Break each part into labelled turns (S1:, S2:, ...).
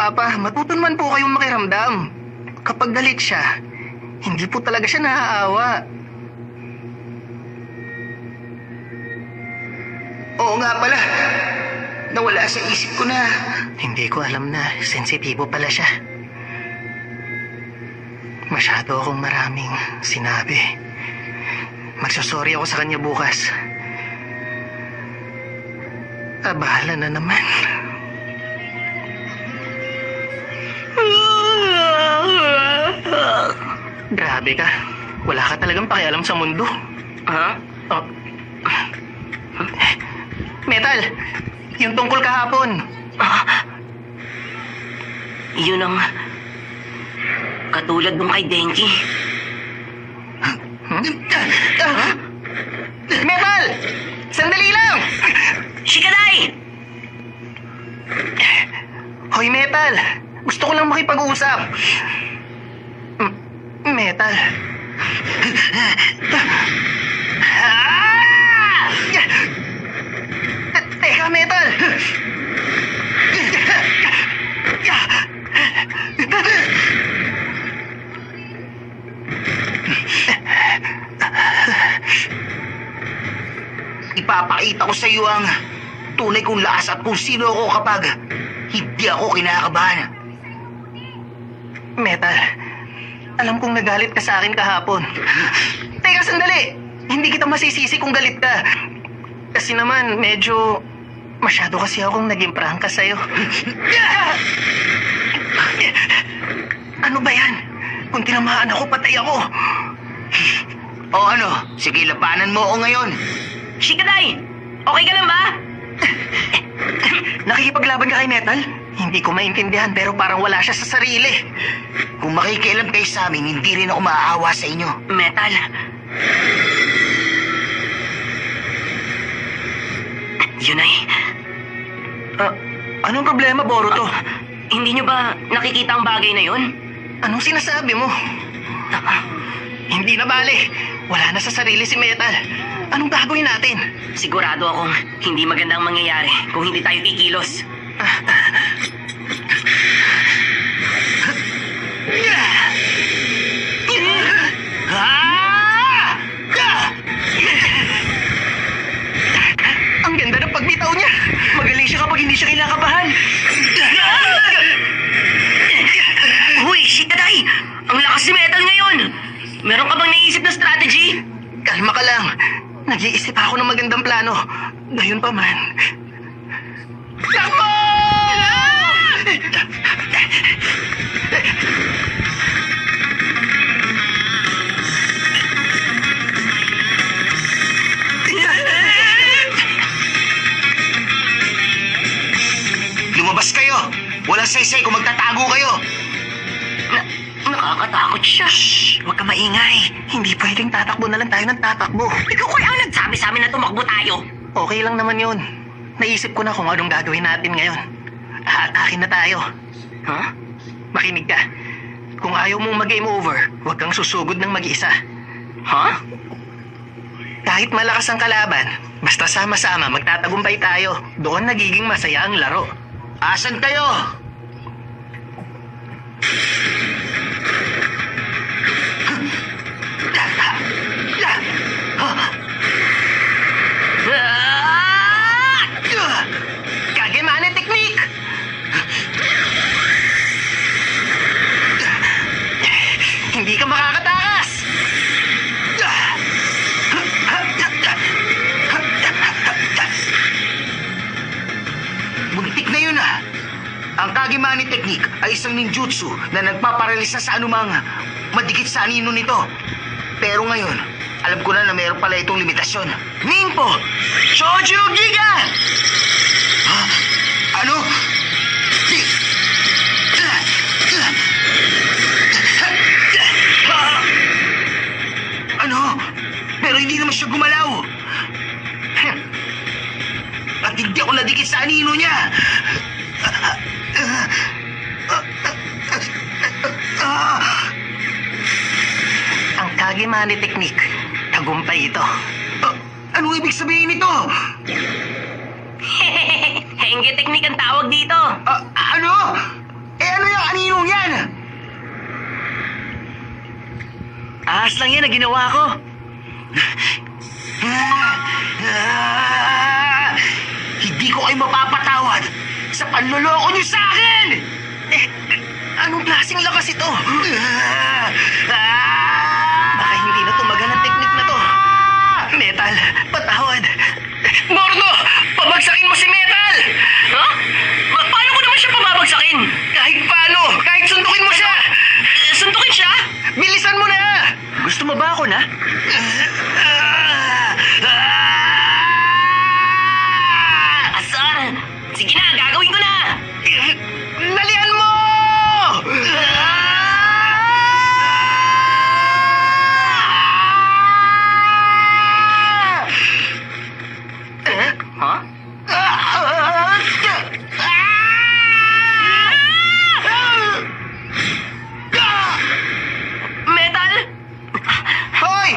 S1: Papa, matuto naman po kayong makiramdam. Kapag galit siya, hindi po talaga siya naaawa.
S2: Oo nga pala. Nawala sa isip ko na.
S1: Hindi ko alam na sensitibo pala siya. Masyado akong maraming sinabi. Magsasorry ako sa kanya bukas. Bahala na naman. Grabe ka. Wala ka talagang pakialam sa mundo.
S2: Ha?
S1: Oh. Metal, yung tungkol kahapon.
S3: Yun ang katulad nung kay Denki.
S1: Metal! Sandali lang!
S3: Shikadai!
S1: Hoy, Metal! Gusto ko lang makipag-usap. Metal. Teka, Metal!
S2: Ipapakita ko sa iyo ang tunay kong lakas at kung sino ako kapag hindi ako kinakabahan.
S1: Metal, alam kong nagalit ka sa akin kahapon. Teka, sandali! Hindi kita masisisi kung galit ka. Kasi naman, medyo masyado kasi akong naging prangka sa'yo. Ano ba yan? Kung tinamaan ako, patay ako.
S2: O ano, sige labanan mo ako ngayon.
S3: Shikadai! Okay ka lang ba?
S1: Nakikipaglaban ka kay Metal? Hindi ko maintindihan pero parang wala siya sa sarili.
S2: Kung makikialam kayo sa amin, hindi rin ako maaawa sa inyo.
S3: Metal. Yun ay...
S1: Anong problema, Boruto?
S3: Hindi nyo ba nakikita ang bagay na yun?
S1: Anong sinasabi mo? Hindi na bale. Wala na sa sarili si Metal. Anong gagawin natin?
S3: Sigurado akong hindi magandang mangyayari kung hindi tayo kikilos.
S1: Ang ganda ng pagbitaw niya. Magaling siya kapag hindi siya kinakabahan.
S3: Uy, Shikadai! Ang lakas ni Metal ngayon! Meron ka bang naisip na strategy?
S1: Kalma ka lang. Nag-iisip ako ng magandang plano. Gayon pa man. Takbo!
S2: Lumabas kayo! Walang saysay kung magtatago kayo!
S3: Nakakatakot siya.
S1: Huwag ka maingay. Hindi pwedeng tatakbo na lang tayo ng tatakbo.
S3: Ikaw kaya ang nagsabi sa amin na tumakbo tayo.
S1: Okay lang naman yun. Naisip ko na kung anong gagawin natin ngayon. Aatakin na tayo.
S3: Huh?
S1: Makinig ka. Kung ayaw mong mag-game over, huwag kang susugod ng mag-isa.
S3: Huh?
S1: Kahit malakas ang kalaban, basta sama-sama magtatagumpay tayo. Doon nagiging masaya ang laro.
S2: Asan kayo?
S1: Kagemane technique! Hindi ka makakatakas!
S2: Buntik na yun ah! Ang Kagemani Technique ay isang ninjutsu na nagpaparalisa sa anumang madikit sa anino nito. Pero ngayon, alam ko na mayroon pala itong limitasyon. Ninpo! Shouju Giga! Ha? Ano? Ano? Pero hindi naman siya gumalaw. At hindi ako nadikit sa anino niya.
S1: Ang Kagemane technique, tagumpay ito.
S2: Anong ibig sabihin nito?
S3: Henge technique ang tawag dito.
S2: Ano? Kaninong yan?
S1: Ahas lang yan na ginawa ko.
S2: Hindi ko kayo mapapatawad sa panloloko niyo sa akin!
S1: Anong klaseng lakas ito? Baka hindi na tumagal ang teknik na to. Metal, patawad. Gordo! Pabagsakin mo si Metal!
S3: Ha? Paano ko naman siya pababagsakin?
S1: Kahit paano, kahit sundukin mo siya!
S3: Suntukin siya?
S1: Bilisan mo na!
S3: Gusto mo ba ako na? Asar! Sige na, gagawin ko na!
S1: Lalian mo!
S3: Ha? Metal?
S1: Hoy!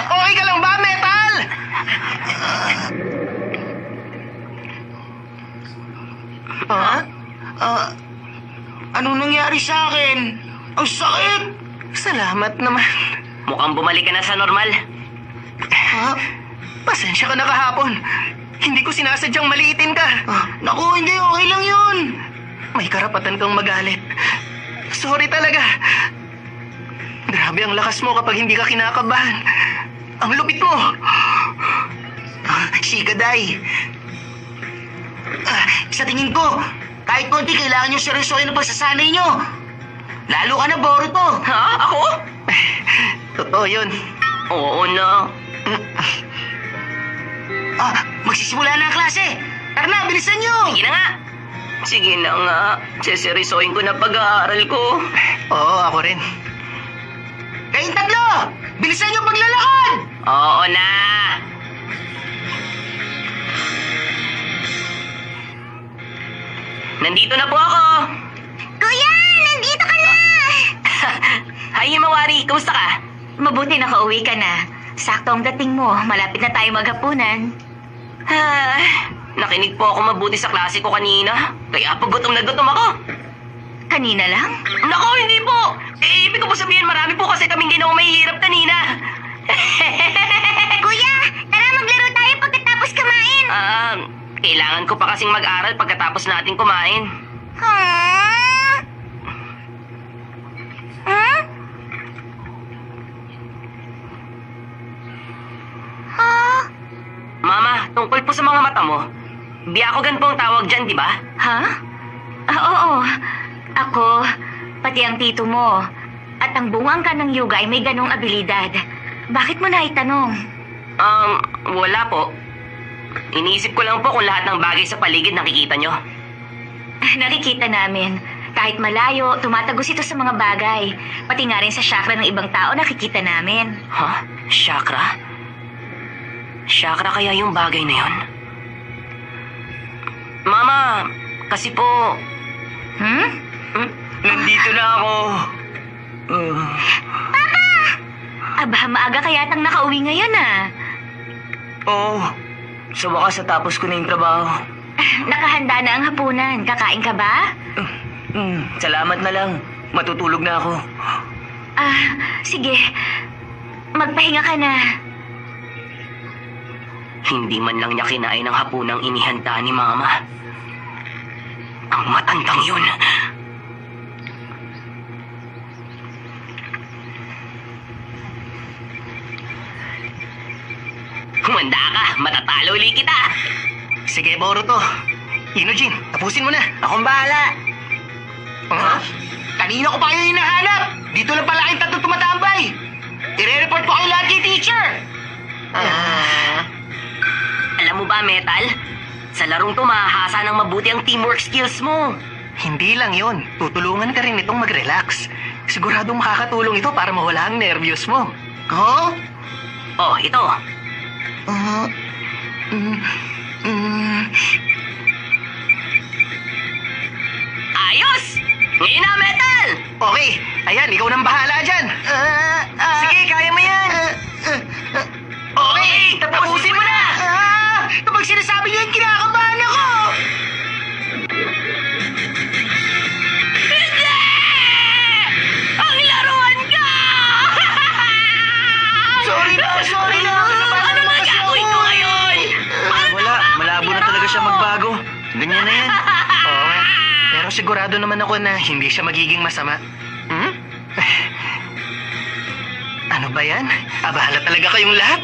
S1: Okay ka lang ba, Metal?
S2: Anong nangyari sa akin? Ang sakit!
S1: Salamat naman.
S3: Mukhang bumalik ka na sa normal.
S1: Pasensya ka na kahapon. Hindi ko sinasadyang maliitin ka.
S2: Naku, hindi. Okay lang yun.
S1: May karapatan kang magalit. Sorry talaga. Grabe ang lakas mo kapag hindi ka kinakabahan. Ang lupit mo.
S2: Shigaday. Sa tingin ko, kahit konti kailangan nyo seryosohin ang pagsasanay nyo. Lalo ka na, Boruto.
S3: Ha? Ako?
S1: Totoo yun.
S3: Oo na.
S2: Magsisimula na ang klase. Tara na, bilisan nyo.
S3: Sige na nga. Sige na nga. Seserisohin ko na pag-aaral ko.
S1: Oo, ako rin.
S2: Kayong tatlo, bilisan nyo paglalakad.
S3: Oo na. Nandito na po ako.
S4: Kuya, nandito ka na!
S3: Hi, Himawari. Kamusta ka?
S4: Mabuti nakauwi ka na. Sakto ang dating mo. Malapit na tayo maghapunan.
S3: Nakinig po ako mabuti sa klase ko kanina. Kaya po gutom na gutom ako.
S4: Kanina lang?
S3: Nako, hindi po. Ibig ko po sabihin, marami po kasi kaming ginawang mahihirap kanina.
S4: Kuya, tara maglaro tayo pagkatapos kumain.
S3: Kailangan ko pa kasing mag-aral pagkatapos natin kumain.
S4: Huh? Huh? Huh?
S3: Mama, tungkol po sa mga mata mo, Byakugan po ang tawag dyan, di ba?
S4: Ha? Oo. Ako, pati ang tito mo, at ang bungang ka ng yoga ay may ganong abilidad. Bakit mo na itanong?
S3: Wala po. Iniisip ko lang po kung lahat ng bagay sa paligid nakikita nyo.
S4: Nakikita namin. Kahit malayo, tumatagos ito sa mga bagay. Pati nga rin sa chakra ng ibang tao nakikita namin.
S3: Ha? Chakra? Chakra kaya yung bagay na yon? Mama, kasi po... Nandito na ako.
S4: Aba, maaga kaya tang nakauwi ngayon
S3: Oo. Sa wakas natapos ko na yung trabaho.
S4: Nakahanda na ang hapunan. Kakain ka ba?
S3: Salamat na lang. Matutulog na ako.
S4: Sige. Magpahinga ka na.
S3: Hindi man lang niya kinain ang hapunang inihanda ni Mama. Ang matandang yun. Humanda ka, matatalo ulit kita.
S1: Sige, Boruto. Inojin, tapusin mo na.
S3: Akong bahala.
S2: Kanina ko pa kayo hinahanap. Dito lang pala kayong tatlo tumatambay. I-report ko kayo lahat kay teacher.
S3: Alam mo ba, Metal? Sa larong to, mahahasa ng mabuti ang teamwork skills mo.
S1: Hindi lang yon. Tutulungan ka rin itong mag-relax. Siguradong makakatulong ito para mawala ang nervyos mo.
S2: Huh?
S3: Oh, ito. Ayos! Ngayon na, Metal!
S1: Okay, ayan, ikaw nang bahala dyan. Sige, kaya mo yan.
S3: Okay, tapusin mo na!
S2: Kapag sinasabi niyo yung kinakabahan ako!
S3: Hindi!
S1: Pero sigurado naman ako na hindi siya magiging masama. Hmm? Ano ba yan? Abahala talaga kayong lahat.